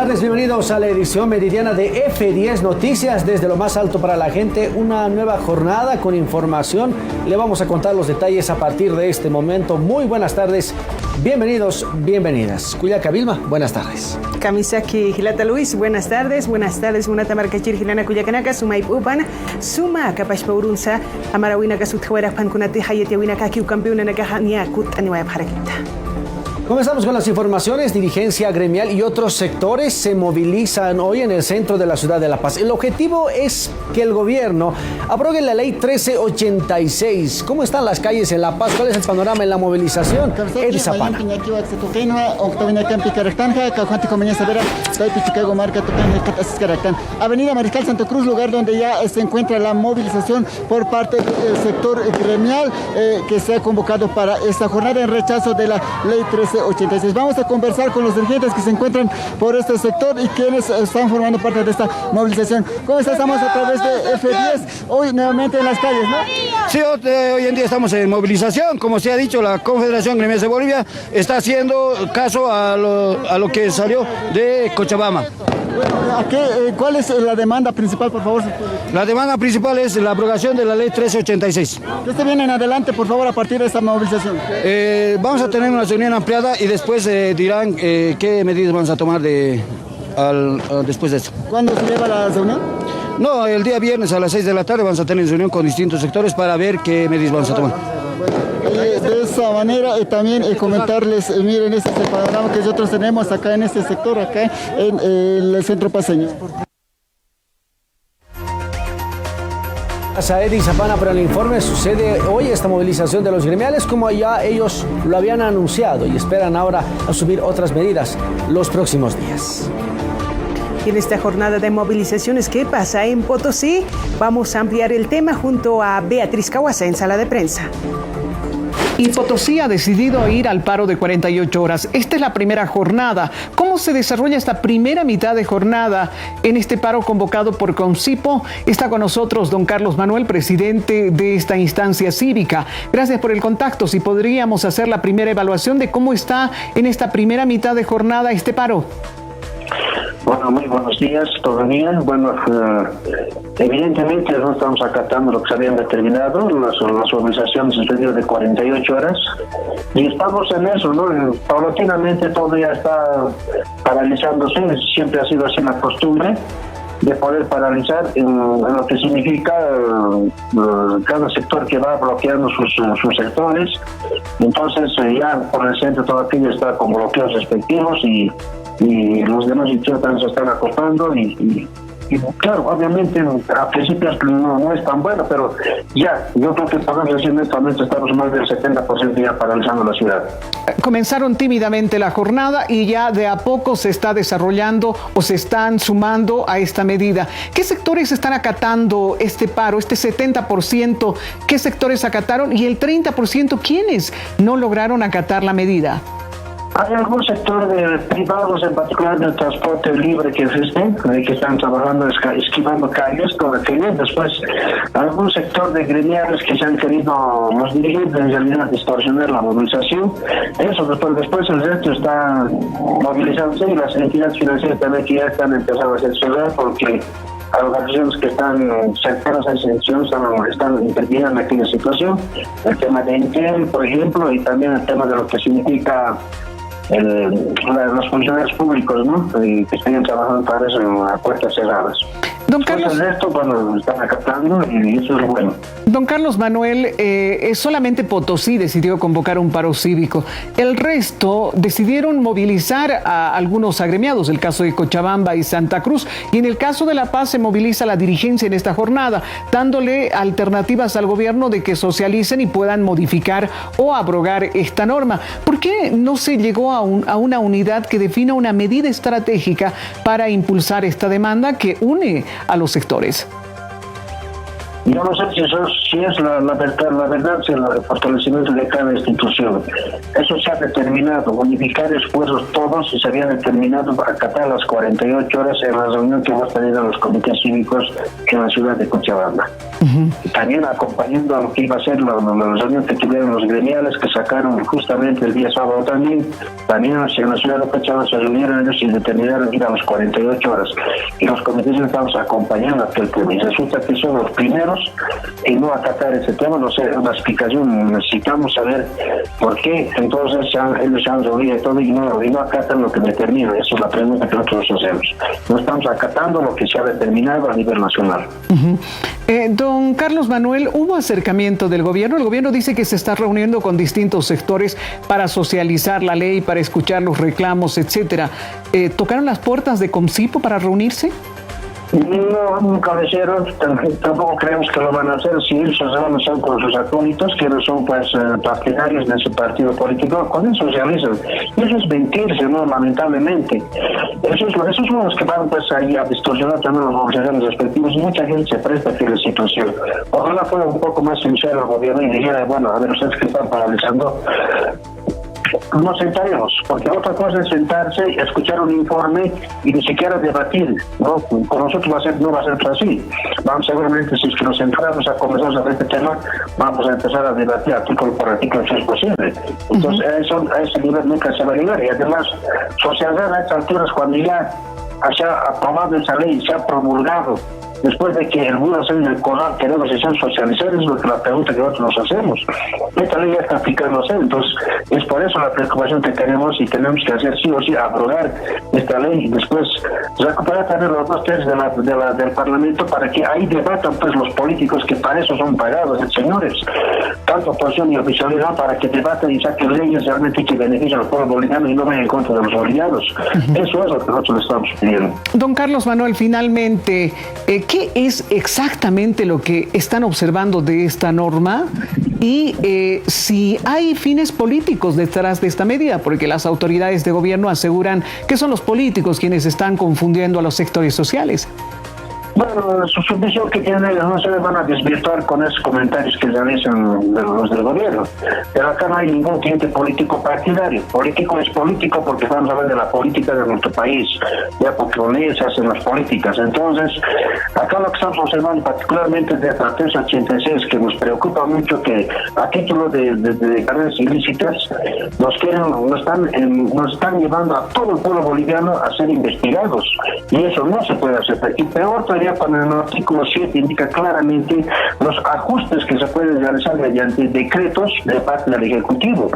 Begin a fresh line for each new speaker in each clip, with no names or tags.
tardes, bienvenidos a la edición meridiana de F10 Noticias. Desde lo más alto para la gente, una nueva jornada con información. Le vamos a contar los detalles a partir de este momento. Muy buenas tardes, bienvenidos, bienvenidas. Cuyaca Vilma, buenas tardes.
Kamisaki Gilata Luis, buenas tardes, una tamarcachir Gilana Cuyacanaka, Sumay Upan, Suma Capash Paurunza, Amarawina Casutjuera Pancunati, Hayetiawina Kaki, campeón en Acajania, Kut, Animaya Paraquita.
Comenzamos con las informaciones. Dirigencia gremial y otros sectores se movilizan hoy en el centro de la ciudad de La Paz. El objetivo es que el gobierno apruebe la ley 1386. ¿Cómo están las calles en La Paz? ¿Cuál es el panorama en la movilización? Edi Zapana.
Avenida Mariscal Santa Cruz, lugar donde ya se encuentra la movilización por parte del sector gremial que se ha convocado para esta jornada en rechazo de la ley 1386. Vamos a conversar con los dirigentes que se encuentran por este sector y quienes están formando parte de esta movilización. ¿Cómo está? Estamos a través de F10, hoy nuevamente en las calles, ¿no?
Sí, hoy en día estamos en movilización. Como se ha dicho, la Confederación Gremial de Bolivia está haciendo caso a lo que salió de Cochabamba.
Bueno, ¿cuál es la demanda principal, por favor?
La demanda principal es la abrogación de la ley 1386.
¿Qué se viene en adelante, por favor, a partir de esta movilización?
Vamos a tener una reunión ampliada y después dirán qué medidas vamos a tomar después de eso.
¿Cuándo se lleva la reunión?
No, el día viernes a las 6 de la tarde vamos a tener reunión con distintos sectores para ver qué medidas vamos a tomar.
De esa manera también comentarles, miren, este es el panorama que nosotros tenemos acá en este sector, acá en el centro paseño.
Gracias a Edi Zapana por el informe. Sucede hoy esta movilización de los gremiales como ya ellos lo habían anunciado y esperan ahora asumir otras medidas los próximos días.
Y en esta jornada de movilizaciones, ¿qué pasa en Potosí? Vamos a ampliar el tema junto a Beatriz Cauasa en sala de prensa.
Y Potosí ha decidido ir al paro de 48 horas. Esta es la primera jornada. ¿Cómo se desarrolla esta primera mitad de jornada en este paro convocado por Concipo? Está con nosotros don Carlos Manuel, presidente de esta instancia cívica. Gracias por el contacto. Si podríamos hacer la primera evaluación de cómo está en esta primera mitad de jornada este paro.
Bueno, muy buenos días todavía. Bueno, evidentemente no estamos acatando lo que se habían determinado, las movilizaciones en periodo de 48 horas, y estamos en eso, ¿no? Paulatinamente todo ya está paralizándose, siempre ha sido así la costumbre de poder paralizar en lo que significa cada sector que va bloqueando sus sectores. Entonces ya por el centro todo aquello está con bloqueos respectivos y los demás sitios también se están acostando y claro, obviamente a principios no es tan bueno, pero ya, yo creo que podemos decir netamente estamos más del 70% ya paralizando la ciudad.
Comenzaron tímidamente la jornada y ya de a poco se está desarrollando o se están sumando a esta medida. ¿Qué sectores están acatando este paro, este 70%? ¿Qué sectores acataron? Y el 30%, ¿quiénes no lograron acatar la medida?
Hay algún sector de privados, en particular del transporte libre que existen, que están trabajando esquivando calles con aquello. Después, algún sector de gremiales que se han querido, los dirigentes en realidad, distorsionar la movilización. Eso, después el resto está movilizándose y las entidades financieras también que ya están empezando a censurar porque a las organizaciones que están cercanas a esa institución están interviniendo en aquella situación. El tema de Intel, por ejemplo, y también el tema de lo que significa los funcionarios públicos, ¿no? Que estén trabajando para eso a puertas cerradas.
Don Carlos,
esto, bueno, están acatando y eso es bueno.
Don Carlos Manuel, solamente Potosí decidió convocar un paro cívico. El resto decidieron movilizar a algunos agremiados, el caso de Cochabamba y Santa Cruz. Y en el caso de La Paz se moviliza la dirigencia en esta jornada, dándole alternativas al gobierno de que socialicen y puedan modificar o abrogar esta norma. ¿Por qué no se llegó a una unidad que defina una medida estratégica para impulsar esta demanda que une a los sectores?
Yo no sé si es la verdad, si el fortalecimiento de cada institución. Eso se ha determinado, unificar esfuerzos todos, y se había determinado acatar las 48 horas en la reunión que hemos tenido en los comités cívicos en la ciudad de Cochabamba. También acompañando a lo que iba a ser la reunión que tuvieron los gremiales, que sacaron justamente el día sábado también en la ciudad de Cochabamba se reunieron ellos y determinaron ir a las 48 horas. Y los comités estamos acompañando a aquel tema. Y resulta que son los primeros en no acatar ese tema. No sé, una explicación, necesitamos saber por qué entonces ellos se han reunido todo y no acatan lo que determina. Esa es la pregunta que nosotros hacemos. No estamos acatando lo que se ha determinado a nivel nacional.
Don Carlos Manuel, ¿hubo acercamiento del gobierno? El gobierno dice que se está reuniendo con distintos sectores para socializar la ley, para escuchar los reclamos, etcétera. ¿Tocaron las puertas de Comcipo para reunirse?
No, nunca lo hicieron, tampoco creemos que lo van a hacer. Si ellos son con sus acólitos, que no son pues partidarios de ese partido político, con eso socializan. Y eso es mentirse, ¿no? Lamentablemente. Esos son los que van pues ahí a distorsionar también las movilizaciones respectivas. Mucha gente se presta a aquella situación. Ojalá fuera un poco más sincero el gobierno y dijera, bueno, a ver, ustedes que están paralizando, nos sentaremos, porque otra cosa es sentarse, escuchar un informe y ni siquiera debatir, ¿no? Con nosotros no va a ser así. Vamos, seguramente, si es que nos sentáramos a conversar sobre este tema, vamos a empezar a debatir artículo por artículo si es posible. Entonces, a ese nivel nunca se va a llegar. Y además, socializar a estas alturas, cuando ya se ha aprobado esa ley, se ha promulgado, después de que el mundo se en el corral queremos socializar, es lo que la pregunta que nosotros nos hacemos. Esta ley ya está aplicándose, entonces es por eso la preocupación que tenemos y tenemos que hacer sí o sí, aprobar esta ley y después recuperar también los 2/3 del Parlamento para que ahí debatan pues los políticos que para eso son pagados, señores, tanto oposición y oficialidad, para que debatan y saquen leyes realmente que beneficien al pueblo boliviano y no vayan en contra de los bolivianos. Eso es lo que nosotros estamos pidiendo.
Don Carlos Manuel, finalmente, ¿qué es exactamente lo que están observando de esta norma? Y si hay fines políticos detrás de esta medida, porque las autoridades de gobierno aseguran que son los políticos quienes están confundiendo a los sectores sociales.
Bueno, su visión que tienen ellos no se van a desvirtuar con esos comentarios que realizan los del gobierno. Pero acá no hay ningún cliente político partidario. Político es político porque estamos hablando de la política de nuestro país, ya porque con leyes se hacen las políticas. Entonces, acá lo que estamos observando particularmente de la 386, que nos preocupa mucho, que a título de carreras ilícitas nos están llevando a todo el pueblo boliviano a ser investigados. Y eso no se puede hacer. Y peor todavía, cuando en el artículo 7 indica claramente los ajustes que se pueden realizar mediante decretos de parte del Ejecutivo.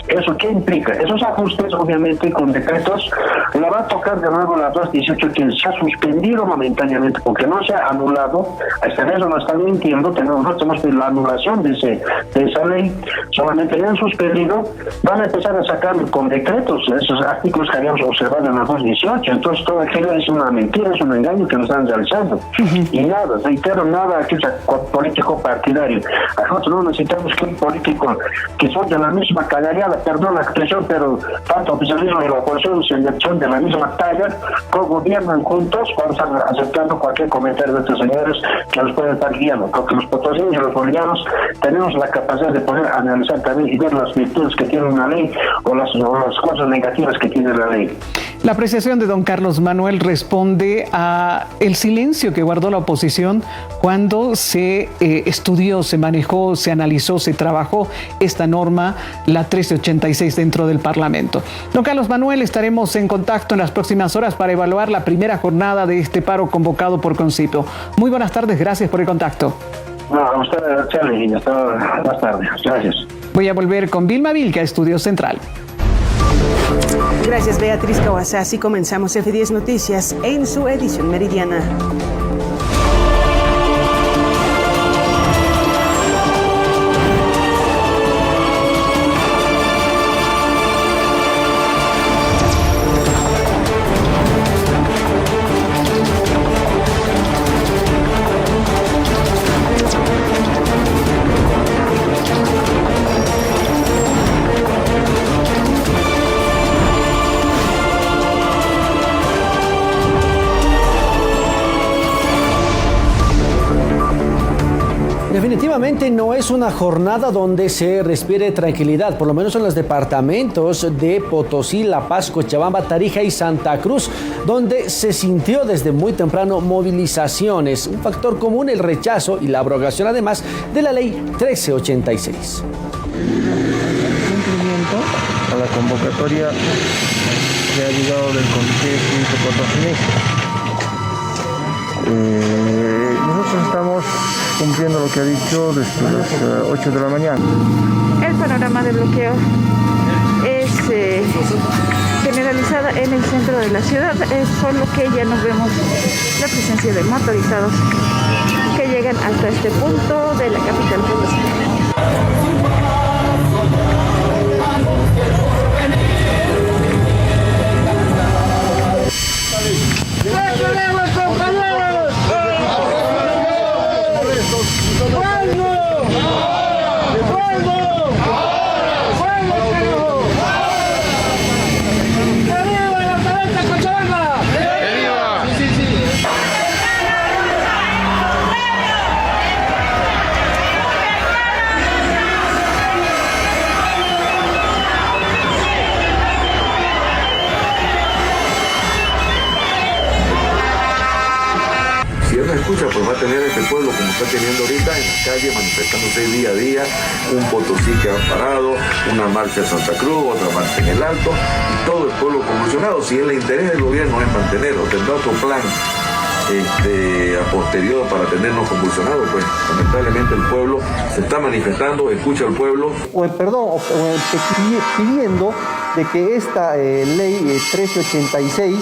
¿Eso qué implica? Esos ajustes, obviamente, con decretos, la va a tocar de nuevo la 218, que se ha suspendido momentáneamente, porque no se ha anulado. Hasta eso nos están mintiendo, nosotros tenemos la anulación de esa ley, solamente la han suspendido, van a empezar a sacar con decretos esos artículos que habíamos observado en la 218. Entonces, todo aquello es una mentira, es un engaño que nos están realizando. Y nada, reitero, nada aquí es político partidario. Nosotros no necesitamos que un político que son de la misma cagallada, perdón la expresión, pero tanto oficialismo y la oposición son de la misma talla, co-gobiernan juntos, vamos aceptando cualquier comentario de estos señores que nos pueden estar guiando, porque los potosinos y los bolivianos tenemos la capacidad de poder analizar también y ver las virtudes que tiene una ley o las cosas negativas que tiene la ley.
La apreciación de don Carlos Manuel responde a el silencio que guardó la oposición cuando se estudió, se manejó, se analizó, se trabajó esta norma, la 1386, dentro del Parlamento. Don Carlos Manuel, estaremos en contacto en las próximas horas para evaluar la primera jornada de este paro convocado por Comcipo. Muy buenas tardes, gracias por el contacto.
No, a usted, Charlie, hasta más tarde. Gracias.
Voy a volver con Vilma Vilca, Estudio Central.
Gracias, Beatriz Cauasa. Así comenzamos F10 Noticias en su edición meridiana.
Definitivamente no es una jornada donde se respire tranquilidad, por lo menos en los departamentos de Potosí, La Paz, Cochabamba, Tarija y Santa Cruz, donde se sintió desde muy temprano movilizaciones. Un factor común, el rechazo y la abrogación además de la ley 1386.
Cumplimiento a la convocatoria que ha llegado del Comité Cívico Potosinense. Nosotros estamos cumpliendo lo que ha dicho desde las 8 de la mañana.
El panorama de bloqueo es generalizado en el centro de la ciudad, es solo que ya nos vemos la presencia de motorizados que llegan hasta este punto de la capital potosina.
Escucha, pues va a tener este pueblo como está teniendo ahorita en la calle, manifestándose día a día, un Potosí que ha parado, una marcha en Santa Cruz, otra marcha en el Alto, y todo el pueblo convulsionado. Si el interés del gobierno es mantenerlo, tendrá otro plan a posterior para tenernos convulsionados, pues lamentablemente el pueblo se está manifestando, escucha al pueblo.
Pidiendo de que esta ley 1386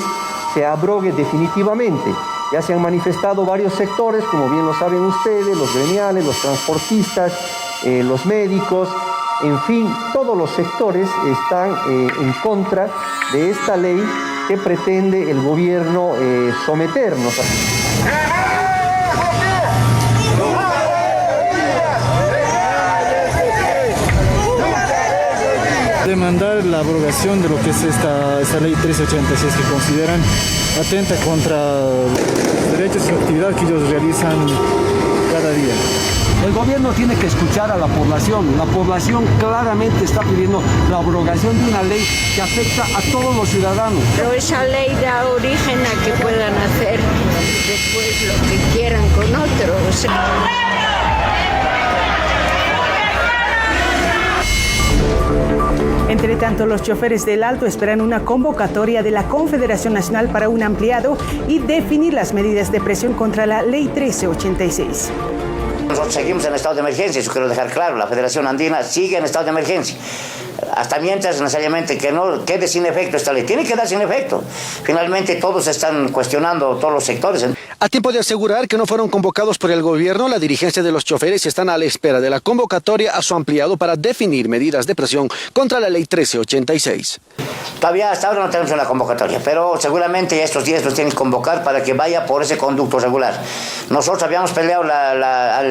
se abrogue definitivamente. Ya se han manifestado varios sectores, como bien lo saben ustedes, los gremiales, los transportistas, los médicos, en fin, todos los sectores están en contra de esta ley que pretende el gobierno someternos.
Demandar la abrogación de lo que es esta ley 1386 que consideran atenta contra los derechos y actividad que ellos realizan cada día.
El gobierno tiene que escuchar a la población. La población claramente está pidiendo la abrogación de una ley que afecta a todos los ciudadanos.
Pero esa ley da origen a que puedan hacer después lo que quieran con otros.
Entre tanto, los choferes del Alto esperan una convocatoria de la Confederación Nacional para un ampliado y definir las medidas de presión contra la Ley 1386.
Nosotros seguimos en estado de emergencia, eso quiero dejar claro, la Federación Andina sigue en estado de emergencia. Hasta mientras necesariamente que no quede sin efecto esta ley, tiene que dar sin efecto. Finalmente todos están cuestionando, todos los sectores.
A tiempo de asegurar que no fueron convocados por el gobierno, la dirigencia de los choferes están a la espera de la convocatoria a su ampliado para definir medidas de presión contra la ley 1386.
Todavía hasta ahora no tenemos una convocatoria, pero seguramente estos días nos tienen que convocar para que vaya por ese conducto regular. Nosotros habíamos peleado el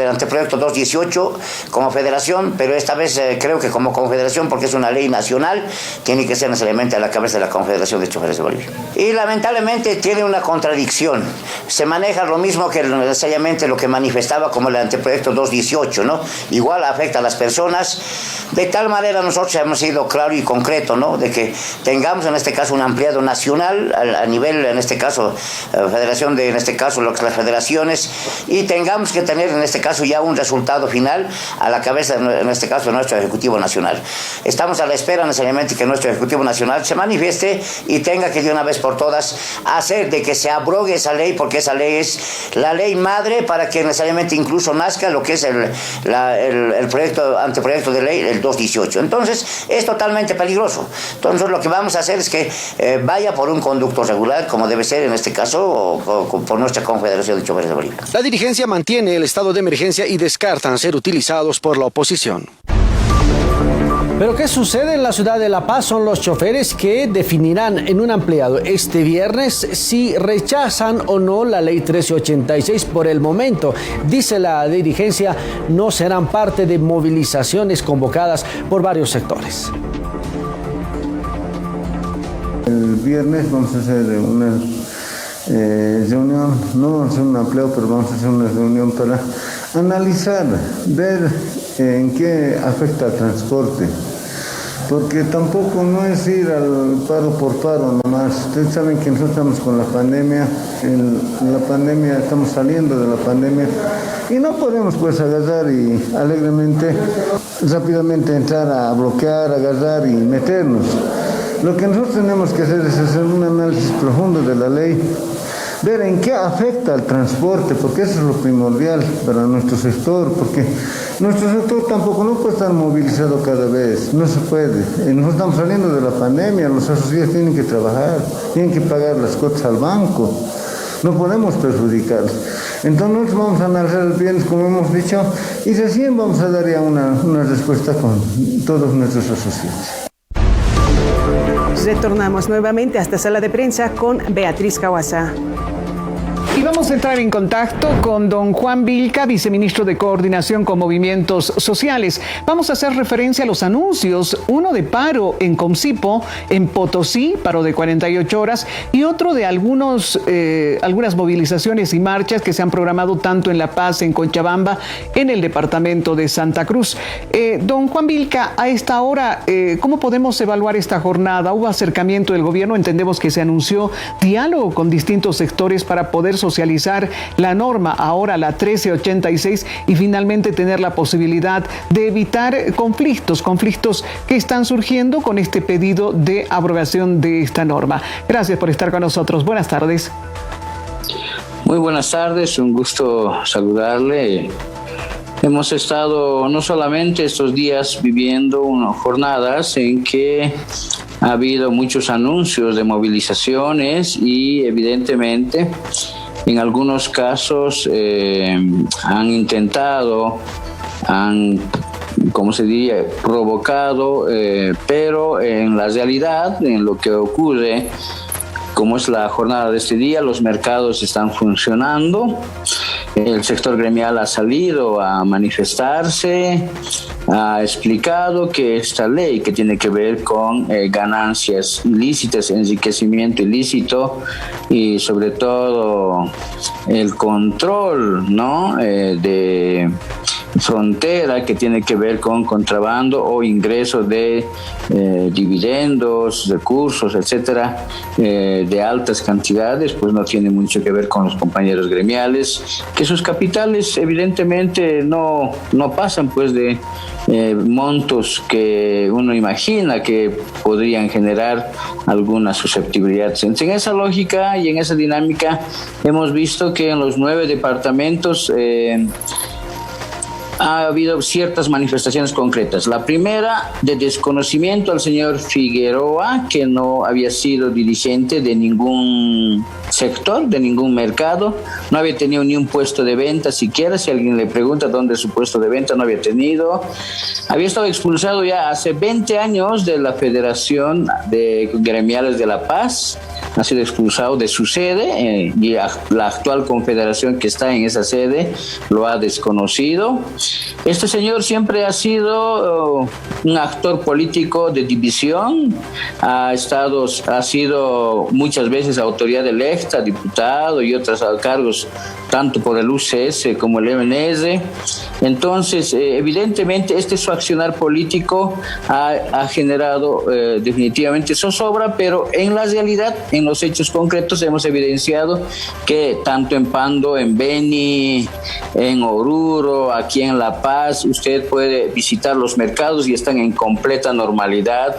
anteproyecto 218 como federación, pero esta vez creo que como confederación, porque es una ley nacional, tiene que ser necesariamente a la cabeza de la Confederación de Choferes de Bolivia. Y lamentablemente tiene una contradicción. Se maneja lo mismo que necesariamente lo que manifestaba como el anteproyecto 218, ¿no? Igual afecta a las personas. De tal manera nosotros hemos sido claro y concreto, ¿no? De que tengamos en este caso un ampliado nacional a nivel, en este caso, federación de, en este caso, lo que las federaciones, y tengamos que tener en este caso ya un resultado final a la cabeza, en este caso, de nuestro Ejecutivo Nacional. Estamos a la espera necesariamente que nuestro Ejecutivo Nacional se manifieste y tenga que de una vez por todas hacer de que se abrogue esa ley, porque esa ley es la ley madre para que necesariamente incluso nazca lo que es el anteproyecto de ley, el 218. Entonces, es totalmente peligroso. Entonces, lo que vamos a hacer es que vaya por un conducto regular, como debe ser en este caso, o por nuestra Confederación de Choferes de Bolivia.
La dirigencia mantiene el estado de emergencia y descartan ser utilizados por la oposición. Pero ¿qué sucede en la ciudad de La Paz? Son los choferes que definirán en un ampliado este viernes si rechazan o no la ley 1386. Por el momento, dice la dirigencia, no serán parte de movilizaciones convocadas por varios sectores.
El viernes vamos a hacer una reunión, no vamos a hacer un ampliado, pero vamos a hacer una reunión para analizar, ver en qué afecta al transporte. Porque tampoco no es ir al paro por paro nomás. Ustedes saben que nosotros estamos con la pandemia, estamos saliendo de la pandemia y no podemos pues agarrar y alegremente, rápidamente entrar a bloquear, agarrar y meternos. Lo que nosotros tenemos que hacer es hacer un análisis profundo de la ley, ver en qué afecta al transporte, porque eso es lo primordial para nuestro sector, porque nuestro sector tampoco no puede estar movilizado cada vez, no se puede. No estamos saliendo de la pandemia, los asociados tienen que trabajar, tienen que pagar las cuotas al banco, no podemos perjudicarlos. Entonces nosotros vamos a analizar el viernes, como hemos dicho, y recién vamos a dar ya una respuesta con todos nuestros asociados.
Retornamos nuevamente a esta sala de prensa con Beatriz Cauasa.
Y vamos a entrar en contacto con don Juan Vilca, viceministro de Coordinación con Movimientos Sociales. Vamos a hacer referencia a los anuncios, uno de paro en Comcipo, en Potosí, paro de 48 horas, y otro de algunas movilizaciones y marchas que se han programado tanto en La Paz, en Cochabamba, en el departamento de Santa Cruz. Don Juan Vilca, a esta hora, ¿cómo podemos evaluar esta jornada? ¿Hubo acercamiento del gobierno? Entendemos que se anunció diálogo con distintos sectores para poder socializar la norma, ahora la 1386, y finalmente tener la posibilidad de evitar conflictos que están surgiendo con este pedido de abrogación de esta norma. Gracias por estar con nosotros. Buenas tardes.
Muy buenas tardes, un gusto saludarle. Hemos estado no solamente estos días viviendo unas jornadas en que ha habido muchos anuncios de movilizaciones y evidentemente en algunos casos han intentado, ¿cómo se diría?, provocado, pero en la realidad, en lo que ocurre, como es la jornada de este día, los mercados están funcionando, el sector gremial ha salido a manifestarse, ha explicado que esta ley que tiene que ver con ganancias ilícitas, enriquecimiento ilícito y sobre todo el control, ¿no?, de frontera que tiene que ver con contrabando o ingreso de dividendos, recursos, etcétera, de altas cantidades, pues no tiene mucho que ver con los compañeros gremiales, que sus capitales evidentemente no pasan pues de montos que uno imagina que podrían generar alguna susceptibilidad. En esa lógica y en esa dinámica hemos visto que en los 9 departamentos ha habido ciertas manifestaciones concretas. La primera, de desconocimiento al señor Figueroa, que no había sido dirigente de ningún sector, de ningún mercado, no había tenido ni un puesto de venta siquiera. Si alguien le pregunta dónde es su puesto de venta, no había tenido. Había estado expulsado ya hace 20 años de la Federación de Gremiales de La Paz, ha sido expulsado de su sede y la actual confederación que está en esa sede lo ha desconocido. Este señor siempre ha sido un actor político de división, ha sido muchas veces autoridad electa, diputado y otros cargos tanto por el UCS como el MNS. Entonces, evidentemente, su accionar político ha generado definitivamente zozobra, pero en la realidad, en los hechos concretos, hemos evidenciado que tanto en Pando, en Beni, en Oruro, aquí en La Paz, usted puede visitar los mercados y están en completa normalidad.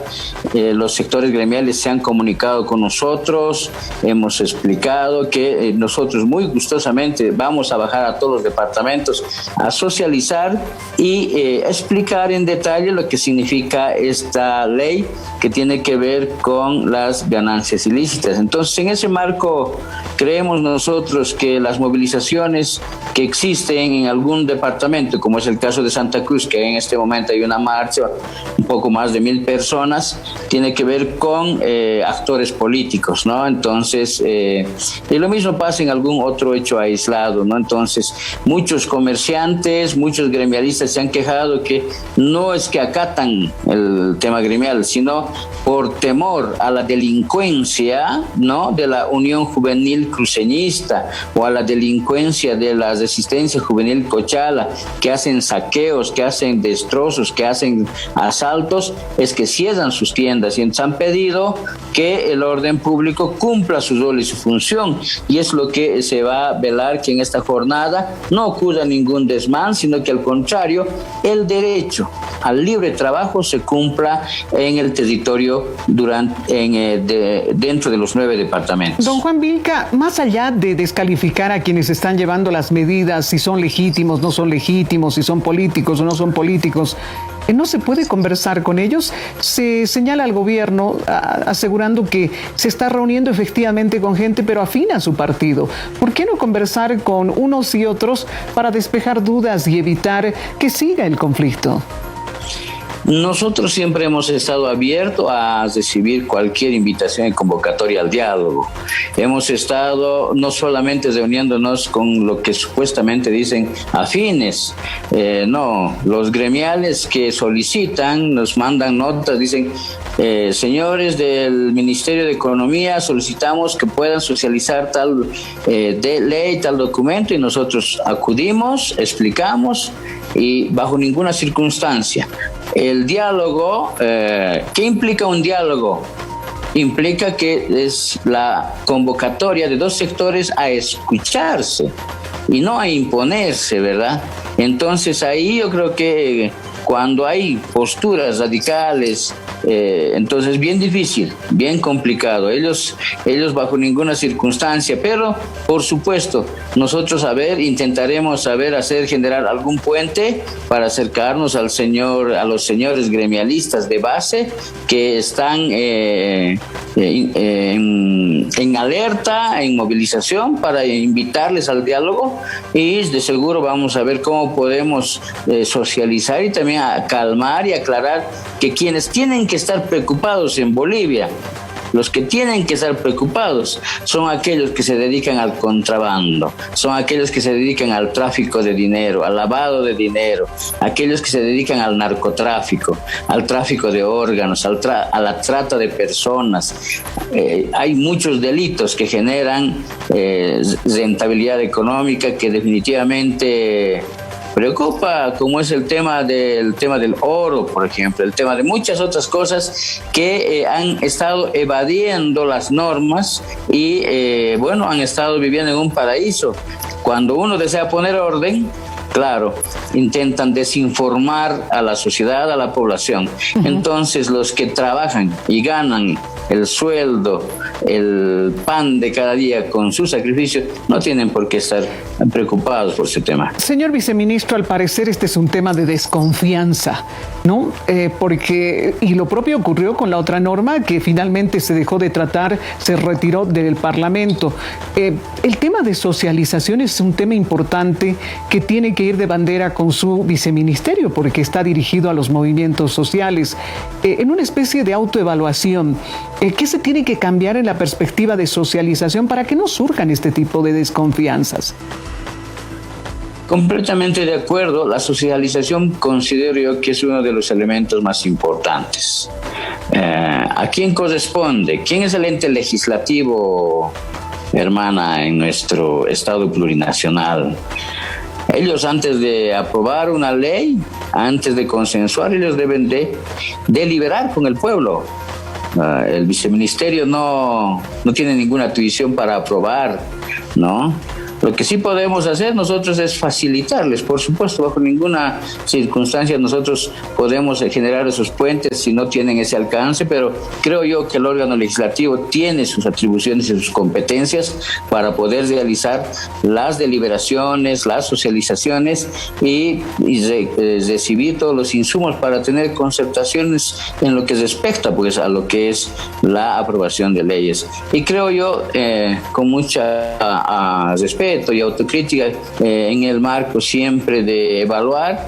Los sectores gremiales se han comunicado con nosotros, hemos explicado que nosotros muy gustosamente vamos a bajar a todos los departamentos a socializar y explicar en detalle lo que significa esta ley que tiene que ver con las ganancias ilícitas. Entonces, en ese marco, creemos nosotros que las movilizaciones que existen en algún departamento, como es el caso de Santa Cruz, que en este momento hay una marcha, un poco más de 1,000 personas, tiene que ver con actores políticos, ¿no? Entonces, y lo mismo pasa en algún otro hecho aislado, ¿no? Entonces, muchos comerciantes, muchos gremialistas se han quejado que no es que acatan el tema gremial, sino por temor a la delincuencia, ¿no?, de la Unión Juvenil Cruceñista o a la delincuencia de la Resistencia Juvenil Cochala, que hacen saqueos, que hacen destrozos, que hacen asaltos, es que cierran sus tiendas, y entonces han pedido que el orden público cumpla su rol y su función, y es lo que se va a velar, que en esta jornada no ocurra ningún desmán, sino que al contrario, el derecho al libre trabajo se cumpla en el territorio dentro de los 9 departamentos.
Don Juan Vilca, más allá de descalificar a quienes están llevando las medidas, si son legítimos, no son legítimos, si son políticos o no son políticos, ¿no se puede conversar con ellos? Se señala al gobierno asegurando que se está reuniendo efectivamente con gente, pero afín a su partido. ¿Por qué no conversar con unos y otros para despejar dudas y evitar que siga el conflicto?
Nosotros siempre hemos estado abiertos a recibir cualquier invitación y convocatoria al diálogo. Hemos estado no solamente reuniéndonos con lo que supuestamente dicen afines, no, los gremiales que solicitan, nos mandan notas, dicen, señores del Ministerio de Economía, solicitamos que puedan socializar tal ley, tal documento, y nosotros acudimos, explicamos, y bajo ninguna circunstancia. El diálogo, ¿qué implica un diálogo? Implica que es la convocatoria de dos sectores a escucharse y no a imponerse, ¿verdad? Entonces ahí yo creo que cuando hay posturas radicales, entonces bien difícil, bien complicado. Ellos bajo ninguna circunstancia, pero por supuesto nosotros intentaremos generar algún puente para acercarnos a los señores gremialistas de base que están en alerta, en movilización, para invitarles al diálogo, y de seguro vamos a ver cómo podemos socializar y también a calmar y aclarar que quienes tienen que estar preocupados en Bolivia, los que tienen que estar preocupados son aquellos que se dedican al contrabando, son aquellos que se dedican al tráfico de dinero, al lavado de dinero, aquellos que se dedican al narcotráfico, al tráfico de órganos, a la trata de personas. Hay muchos delitos que generan rentabilidad económica que definitivamente preocupa, como es el tema del oro, por ejemplo, el tema de muchas otras cosas que han estado evadiendo las normas y han estado viviendo en un paraíso. Cuando uno desea poner orden, claro, intentan desinformar a la sociedad, a la población. Entonces los que trabajan y ganan el sueldo, el pan de cada día con su sacrificio, no tienen por qué estar preocupados por ese tema.
Señor viceministro, al parecer este es un tema de desconfianza, ¿no? Porque lo propio ocurrió con la otra norma que finalmente se dejó de tratar, se retiró del Parlamento. El tema de socialización es un tema importante que tiene que ir de bandera con su viceministerio porque está dirigido a los movimientos sociales. En una especie de autoevaluación, ¿qué se tiene que cambiar en la perspectiva de socialización para que no surjan este tipo de desconfianzas?
Completamente de acuerdo. La socialización considero yo que es uno de los elementos más importantes. ¿A quién corresponde? ¿Quién es el ente legislativo, hermana, en nuestro Estado plurinacional? Ellos, antes de aprobar una ley, antes de consensuar, ellos deben de deliberar con el pueblo. El viceministerio no tiene ninguna atribución para aprobar, ¿no? Lo que sí podemos hacer nosotros es facilitarles, por supuesto, bajo ninguna circunstancia nosotros podemos generar esos puentes si no tienen ese alcance, pero creo yo que el órgano legislativo tiene sus atribuciones y sus competencias para poder realizar las deliberaciones, las socializaciones y recibir todos los insumos para tener concertaciones en lo que respecta pues a lo que es la aprobación de leyes. Y creo yo, con mucha respeto respeto y autocrítica en el marco siempre de evaluar,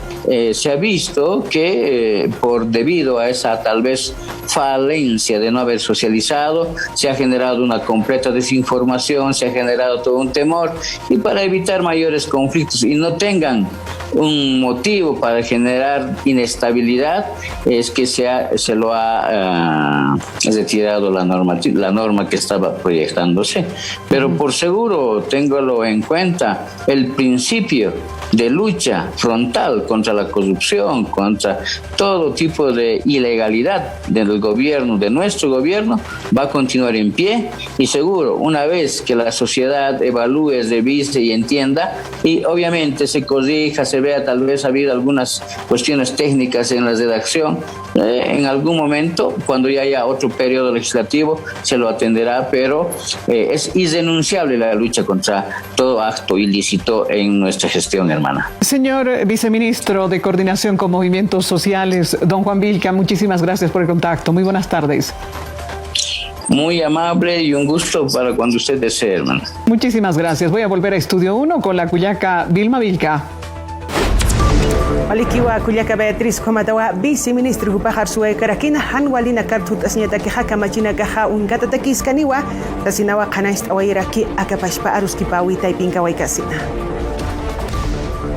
se ha visto que debido a esa tal vez falencia de no haber socializado, se ha generado una completa desinformación, se ha generado todo un temor, y para evitar mayores conflictos y no tengan un motivo para generar inestabilidad, es que se lo ha retirado la norma que estaba proyectándose. Pero por seguro, téngalo en cuenta, el principio de lucha frontal contra la corrupción, contra todo tipo de ilegalidad del gobierno, de nuestro gobierno, va a continuar en pie, y seguro, una vez que la sociedad evalúe, revise y entienda, y obviamente se corrija, se vea, tal vez ha habido algunas cuestiones técnicas en la redacción, en algún momento, cuando ya haya otro periodo legislativo, se lo atenderá, pero es irrenunciable la lucha contra todo acto ilícito en nuestra gestión, hermana.
Señor viceministro de Coordinación con Movimientos Sociales, don Juan Vilca, muchísimas gracias por el contacto. Muy buenas tardes.
Muy amable y un gusto para cuando usted desee, hermana.
Muchísimas gracias. Voy a volver a Estudio 1 con la cuyaca Vilma Vilca.
Malikiwa Cuyaca Beatriz Comatawa, viceministro Hupajar Sue Karakina, Hanwalina Kartut Asñata Kehaka Machina Kaja, un gatatakis Kaniwa, Tasinawa Kanaist Awairaki, Akapashpa Aruskipawi, Taipinka Waikasina.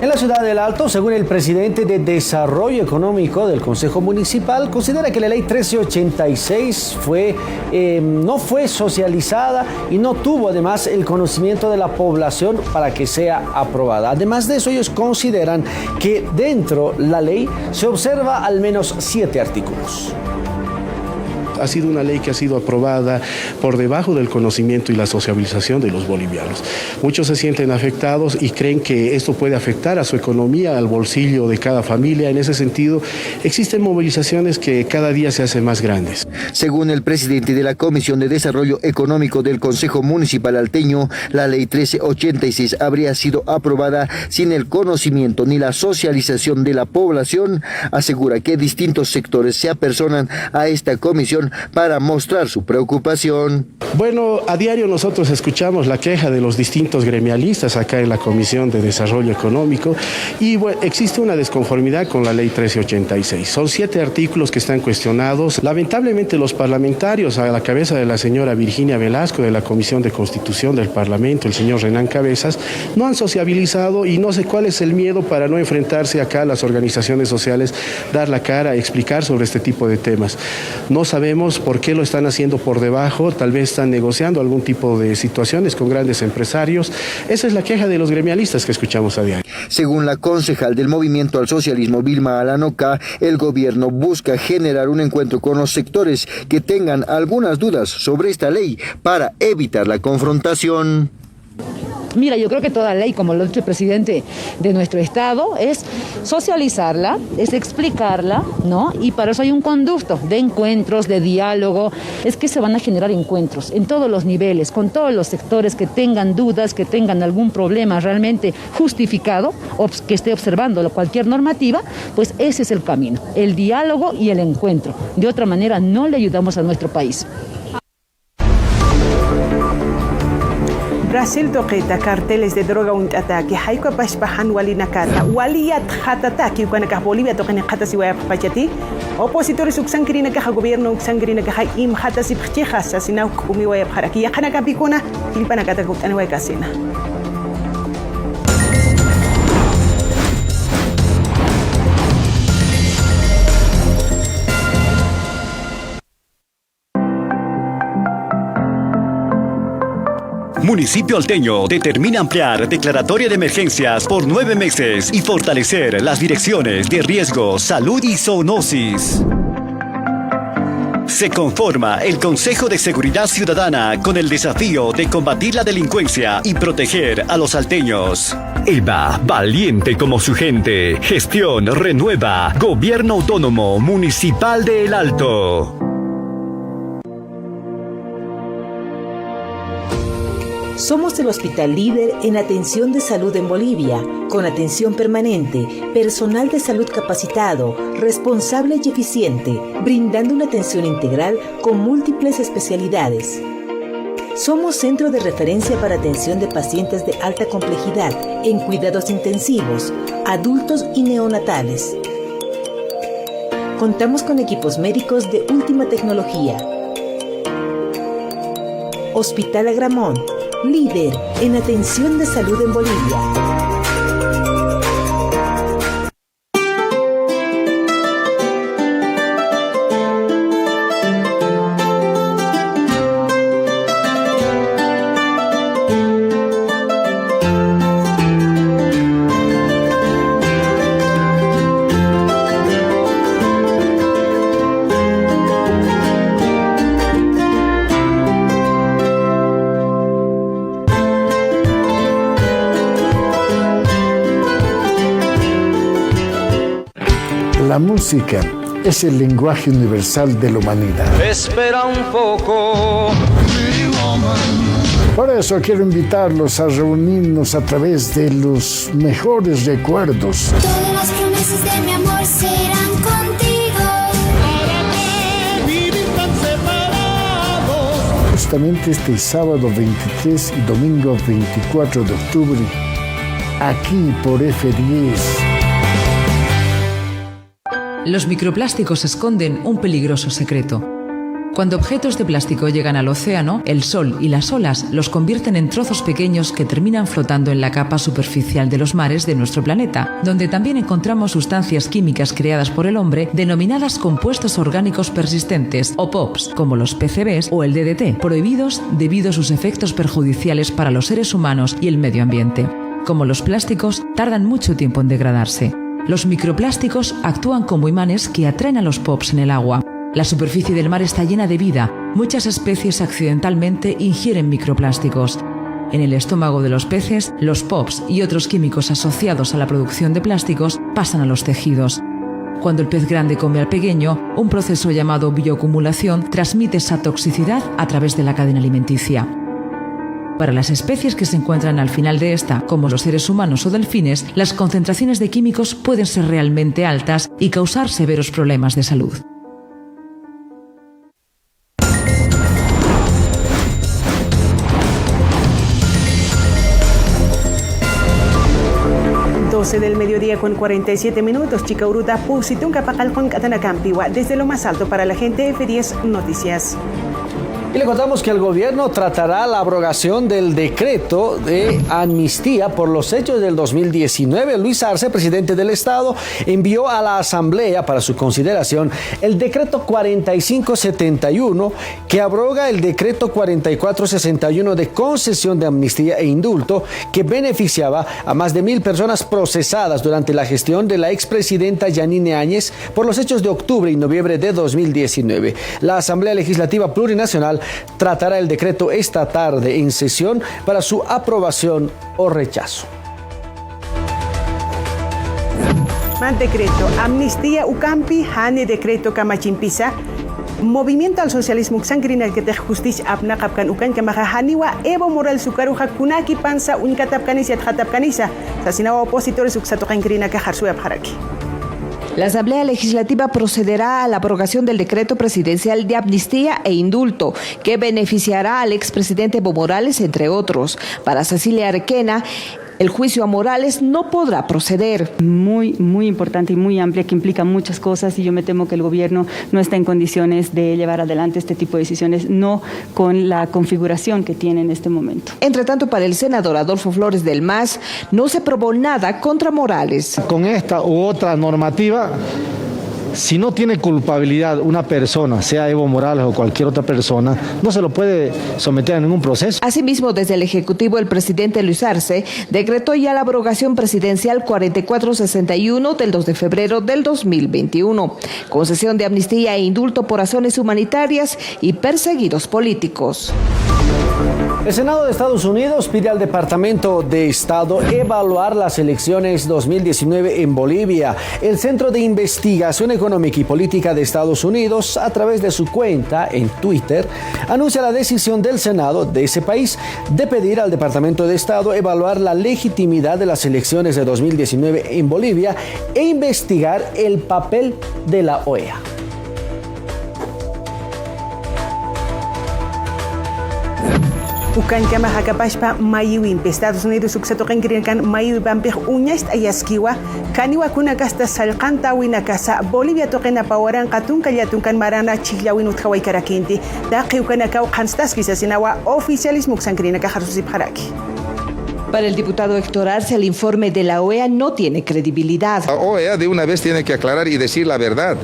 En la ciudad del Alto, según el presidente de Desarrollo Económico del Consejo Municipal, considera que la ley 1386 no fue socializada y no tuvo además el conocimiento de la población para que sea aprobada. Además de eso, ellos consideran que dentro de la ley se observa al menos 7 artículos.
Ha sido una ley que ha sido aprobada por debajo del conocimiento y la sociabilización de los bolivianos. Muchos se sienten afectados y creen que esto puede afectar a su economía, al bolsillo de cada familia. En ese sentido, existen movilizaciones que cada día se hacen más grandes.
Según el presidente de la Comisión de Desarrollo Económico del Consejo Municipal Alteño, la ley 1386 habría sido aprobada sin el conocimiento ni la socialización de la población. Asegura que distintos sectores se apersonan a esta comisión para mostrar su preocupación.
Bueno, a diario nosotros escuchamos la queja de los distintos gremialistas acá en la Comisión de Desarrollo Económico, y bueno, existe una desconformidad con la ley 1386. Son 7 artículos que están cuestionados. Lamentablemente los parlamentarios, a la cabeza de la señora Virginia Velasco de la Comisión de Constitución del Parlamento, el señor Renan Cabezas, no han sociabilizado, y no sé cuál es el miedo para no enfrentarse acá a las organizaciones sociales, dar la cara, explicar sobre este tipo de temas. No sabemos por qué lo están haciendo por debajo, tal vez están negociando algún tipo de situaciones con grandes empresarios. Esa es la queja de los gremialistas que escuchamos a diario.
Según la concejal del Movimiento al Socialismo, Vilma Alanoca, el gobierno busca generar un encuentro con los sectores que tengan algunas dudas sobre esta ley para evitar la confrontación.
Mira, yo creo que toda ley, como lo ha dicho el presidente de nuestro estado, es socializarla, es explicarla, ¿no? Y para eso hay un conducto de encuentros, de diálogo. Es que se van a generar encuentros en todos los niveles, con todos los sectores que tengan dudas, que tengan algún problema realmente justificado, o que esté observando cualquier normativa, pues ese es el camino, el diálogo y el encuentro. De otra manera no le ayudamos a nuestro país.
Brasil toqueta carteles de droga un ataque haiko pashpahan walinakata waliyat hatataki kuanaka Bolivia toqene qatasi wa pachati opositores uksankrina ka gobierno uksankrina ka im hatasi pchijas asina umi wa paraki yakana pikuna ilpana kata kutani wa kasina.
Municipio Alteño determina ampliar declaratoria de emergencias por 9 meses y fortalecer las direcciones de riesgo, salud y zoonosis. Se conforma el Consejo de Seguridad Ciudadana con el desafío de combatir la delincuencia y proteger a los alteños. EVA, valiente como su gente. Gestión renueva. Gobierno Autónomo Municipal de El Alto.
Somos el hospital líder en atención de salud en Bolivia, con atención permanente, personal de salud capacitado, responsable y eficiente, brindando una atención integral con múltiples especialidades. Somos centro de referencia para atención de pacientes de alta complejidad en cuidados intensivos, adultos y neonatales. Contamos con equipos médicos de última tecnología. Hospital Agramont, líder en atención de salud en Bolivia.
La música es el lenguaje universal de la humanidad.
Espera un poco.
Por eso quiero invitarlos a reunirnos a través de los mejores recuerdos.
Todas las promesas de mi amor serán contigo. ¿Para qué vivir tan separados?
Justamente este sábado 23 y domingo 24 de octubre, aquí por F10.
Los microplásticos esconden un peligroso secreto. Cuando objetos de plástico llegan al océano, el sol y las olas los convierten en trozos pequeños que terminan flotando en la capa superficial de los mares de nuestro planeta, donde también encontramos sustancias químicas creadas por el hombre denominadas compuestos orgánicos persistentes, o POPs, como los PCBs o el DDT, prohibidos debido a sus efectos perjudiciales para los seres humanos y el medio ambiente. Como los plásticos, tardan mucho tiempo en degradarse. Los microplásticos actúan como imanes que atraen a los POPs en el agua. La superficie del mar está llena de vida. Muchas especies accidentalmente ingieren microplásticos. En el estómago de los peces, los POPs y otros químicos asociados a la producción de plásticos pasan a los tejidos. Cuando el pez grande come al pequeño, un proceso llamado bioacumulación transmite esa toxicidad a través de la cadena alimenticia. Para las especies que se encuentran al final de esta, como los seres humanos o delfines, las concentraciones de químicos pueden ser realmente altas y causar severos problemas de salud.
Del mediodía con 47 minutos, Chicauruta, Pusitunca, Pacalcón, Catanacampigua. Desde lo más alto para la gente, F10 Noticias.
Y le contamos que el gobierno tratará la abrogación del decreto de amnistía por los hechos del 2019. Luis Arce, presidente del Estado, envió a la Asamblea para su consideración el decreto 4571 que abroga el decreto 4461 de concesión de amnistía e indulto que beneficiaba a más de 1,000 personas procesadas durante la gestión de la expresidenta Yanine Áñez por los hechos de octubre y noviembre de 2019. La Asamblea Legislativa Plurinacional tratará el decreto esta tarde en sesión para su aprobación o rechazo.
Más decreto, amnistía ucampi, hane decreto kamachimpisa, movimiento al socialismo xangrina que te justicia apna kapkan ukan que maja haniwa Evo Morales sukaru hakunaki pansa unkatapkanisa hatapkanisa, sasinawa opositores uxatokangrina que harsuya paraki.
La Asamblea Legislativa procederá a la abrogación del decreto presidencial de amnistía e indulto que beneficiará al expresidente Evo Morales, entre otros. Para Cecilia Arquena, el juicio a Morales no podrá proceder.
Muy importante y muy amplia que implica muchas cosas y yo me temo que el gobierno no está en condiciones de llevar adelante este tipo de decisiones, no con la configuración que tiene en este momento.
Entre tanto, para el senador Adolfo Flores del MAS, no se probó nada contra Morales.
Con esta u otra normativa, si no tiene culpabilidad una persona, sea Evo Morales o cualquier otra persona, no se lo puede someter a ningún proceso.
Asimismo, desde el Ejecutivo, el presidente Luis Arce decretó ya la abrogación presidencial 4461 del 2 de febrero del 2021, concesión de amnistía e indulto por razones humanitarias y perseguidos políticos.
El Senado de Estados Unidos pide al Departamento de Estado evaluar las elecciones 2019 en Bolivia. El Centro de Investigación Económica y Política de Estados Unidos, a través de su cuenta en Twitter, anuncia la decisión del Senado de ese país de pedir al Departamento de Estado evaluar la legitimidad de las elecciones de 2019 en Bolivia e investigar el papel de la OEA.
Ukankama hakapashpa mayuin Estados Unidos uksatoqen kan mayu bampej uñast ayaskiwa kaniwa kuna kasta salqanta winakasa Bolivia toqena pawaran qatun kallatun marana chihlawin utkaway karakinti daqi ukanaka qanstas sinawa oficialismo xankrina kajarsusip haraki.
Para el diputado Héctor Arce, el informe de la OEA no tiene credibilidad.
La OEA de una vez tiene que aclarar y decir la verdad.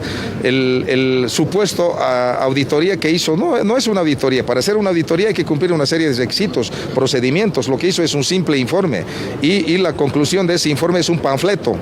El supuesto auditoría que hizo no es una auditoría. Para hacer una auditoría hay que cumplir una serie de requisitos, procedimientos. Lo que hizo es un simple informe y la conclusión de ese informe es un panfleto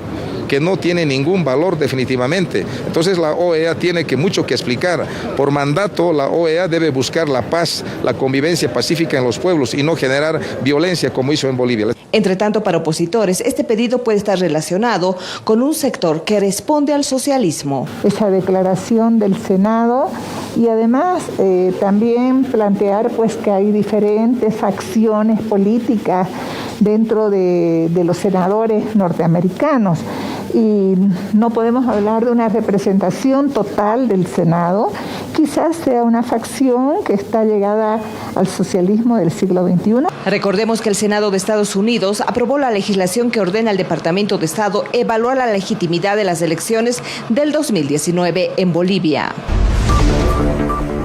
que no tiene ningún valor definitivamente. Entonces la OEA tiene mucho que explicar. Por mandato, la OEA debe buscar la paz, la convivencia pacífica en los pueblos y no generar violencia como hizo en Bolivia.
Entre tanto, para opositores, este pedido puede estar relacionado con un sector que responde al socialismo.
Esa declaración del Senado y además también plantear pues que hay diferentes facciones políticas dentro de los senadores norteamericanos y no podemos hablar de una representación total del Senado, quizás sea una facción que está llegada al socialismo del siglo XXI.
Recordemos que el Senado de Estados Unidos aprobó la legislación que ordena al Departamento de Estado evaluar la legitimidad de las elecciones del 2019 en Bolivia.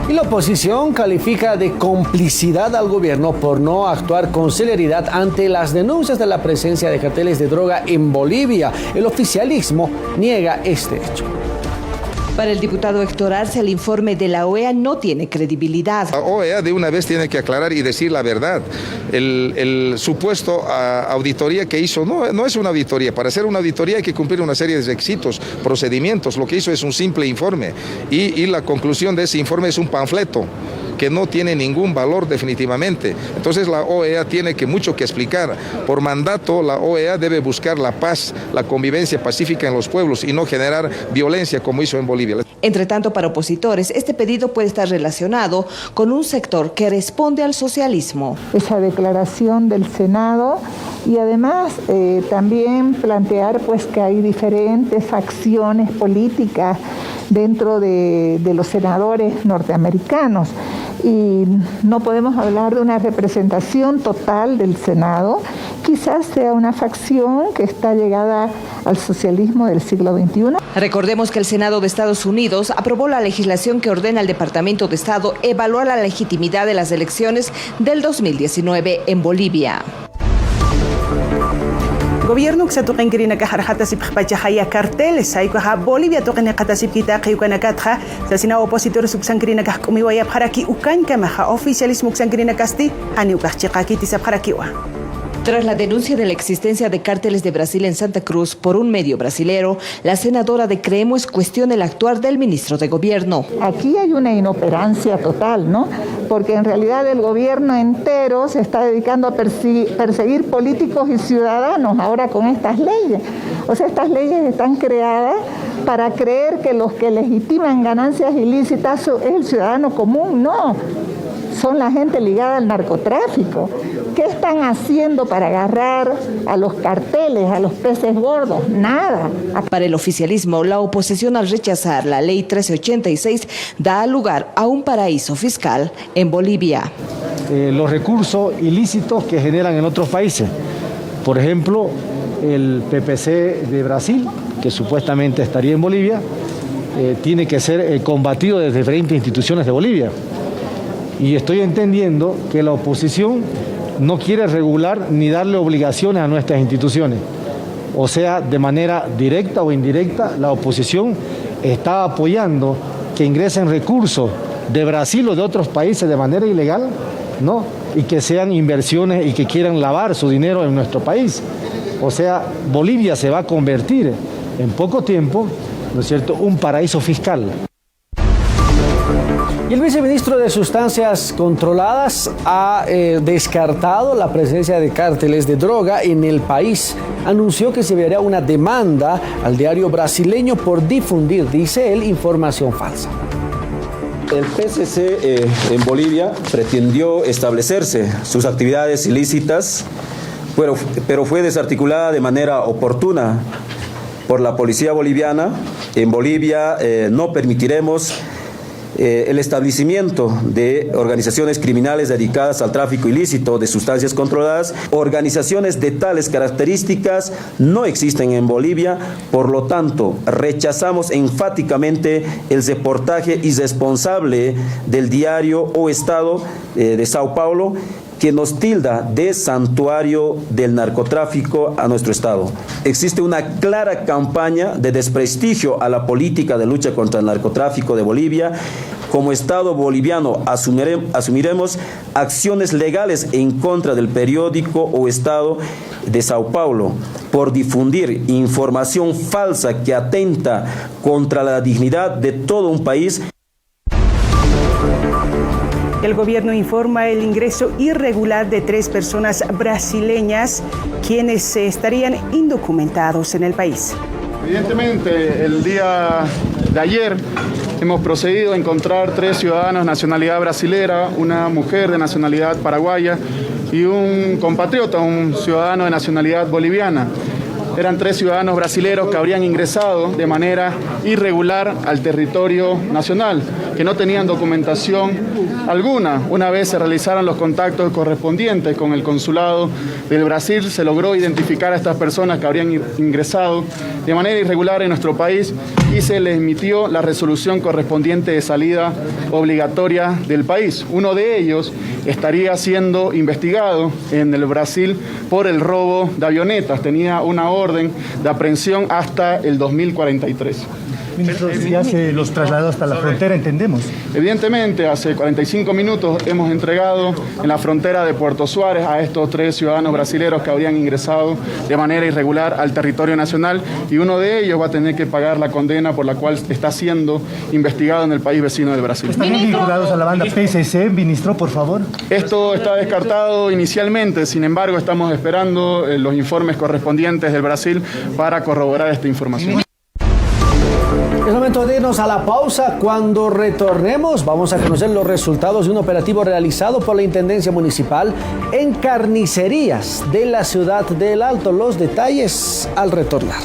Y la oposición califica de complicidad al gobierno por no actuar con celeridad ante las denuncias de la presencia de carteles de droga en Bolivia. El oficialismo niega este hecho.
Para el diputado Héctor Arce, el informe de la OEA no tiene credibilidad.
La OEA de una vez tiene que aclarar y decir la verdad. El supuesto auditoría que hizo no es una auditoría. Para hacer una auditoría hay que cumplir una serie de requisitos, procedimientos. Lo que hizo es un simple informe y la conclusión de ese informe es un panfleto que no tiene ningún valor definitivamente. Entonces la OEA tiene mucho que explicar. Por mandato, la OEA debe buscar la paz, la convivencia pacífica en los pueblos y no generar violencia como hizo en Bolivia.
Entre tanto, para opositores, este pedido puede estar relacionado con un sector que responde al socialismo.
Esa declaración del Senado y además también plantear pues que hay diferentes facciones políticas dentro de los senadores norteamericanos y no podemos hablar de una representación total del Senado, quizás sea una facción que está llegada al socialismo del siglo XXI.
Recordemos que el Senado de Estados Unidos aprobó la legislación que ordena al Departamento de Estado evaluar la legitimidad de las elecciones del 2019 en Bolivia.
Gobierno que se toca en Kirina Cajarjata si pachajaya carteles, hay que Bolivia toca en Catasipita, que Ucanacatja, Sasina opositores subsankrina Cascomiwaya Paraki, Ucancamaja, oficialismo Xankrina Casti, Aniucachikakiti Saparakiwa.
Tras la denuncia de la existencia de cárteles de Brasil en Santa Cruz por un medio brasilero, la senadora de Creemos cuestiona el actuar del ministro de Gobierno.
Aquí hay una inoperancia total, ¿no? Porque en realidad el gobierno entero se está dedicando a perseguir políticos y ciudadanos ahora con estas leyes. O sea, estas leyes están creadas para creer que los que legitiman ganancias ilícitas es el ciudadano común. No, son la gente ligada al narcotráfico. ¿Qué están haciendo para agarrar a los carteles, a los peces gordos? Nada.
Para el oficialismo, la oposición al rechazar la ley 1386 da lugar a un paraíso fiscal en Bolivia.
Los recursos ilícitos que generan en otros países. Por ejemplo, el PPC de Brasil, que supuestamente estaría en Bolivia, tiene que ser combatido desde diferentes instituciones de Bolivia. Y estoy entendiendo que la oposición no quiere regular ni darle obligaciones a nuestras instituciones. O sea, de manera directa o indirecta, la oposición está apoyando que ingresen recursos de Brasil o de otros países de manera ilegal, ¿no? Y que sean inversiones y que quieran lavar su dinero en nuestro país. O sea, Bolivia se va a convertir en poco tiempo, ¿no es cierto?, un paraíso fiscal.
Y el viceministro de Sustancias Controladas ha descartado la presencia de cárteles de droga en el país. Anunció que se enviará una demanda al diario brasileño por difundir, dice él, información falsa.
El PCC en Bolivia pretendió establecerse sus actividades ilícitas, pero fue desarticulada de manera oportuna por la policía boliviana. En Bolivia no permitiremos el establecimiento de organizaciones criminales dedicadas al tráfico ilícito de sustancias controladas. Organizaciones de tales características no existen en Bolivia, por lo tanto, rechazamos enfáticamente el reportaje irresponsable del diario O Estado de Sao Paulo, que nos tilda de santuario del narcotráfico a nuestro Estado. Existe una clara campaña de desprestigio a la política de lucha contra el narcotráfico de Bolivia. Como Estado boliviano asumiremos acciones legales en contra del periódico O Estado de Sao Paulo por difundir información falsa que atenta contra la dignidad de todo un país.
El gobierno informa el ingreso irregular de 3 personas brasileñas quienes estarían indocumentados en el país.
Evidentemente, el día de ayer hemos procedido a encontrar 3 ciudadanos de nacionalidad brasilera, una mujer de nacionalidad paraguaya y un compatriota, un ciudadano de nacionalidad boliviana. Eran 3 ciudadanos brasileros que habrían ingresado de manera irregular al territorio nacional, que no tenían documentación alguna. Una vez se realizaron los contactos correspondientes con el consulado del Brasil, se logró identificar a estas personas que habrían ingresado de manera irregular en nuestro país y se les emitió la resolución correspondiente de salida obligatoria del país. Uno de ellos estaría siendo investigado en el Brasil por el robo de avionetas. Tenía una orden de aprehensión hasta el 2043.
Ministro, ya se los trasladó hasta la frontera, entendemos.
Evidentemente, hace 45 minutos hemos entregado en la frontera de Puerto Suárez a estos 3 ciudadanos brasileños que habrían ingresado de manera irregular al territorio nacional, y uno de ellos va a tener que pagar la condena por la cual está siendo investigado en el país vecino del Brasil.
¿Están vinculados a la banda PSC, ministro, por favor?
Esto está descartado inicialmente, sin embargo estamos esperando los informes correspondientes del Brasil para corroborar esta información.
Es momento de irnos a la pausa. Cuando retornemos vamos a conocer los resultados de un operativo realizado por la Intendencia Municipal en carnicerías de la ciudad del Alto. Los detalles al retornar.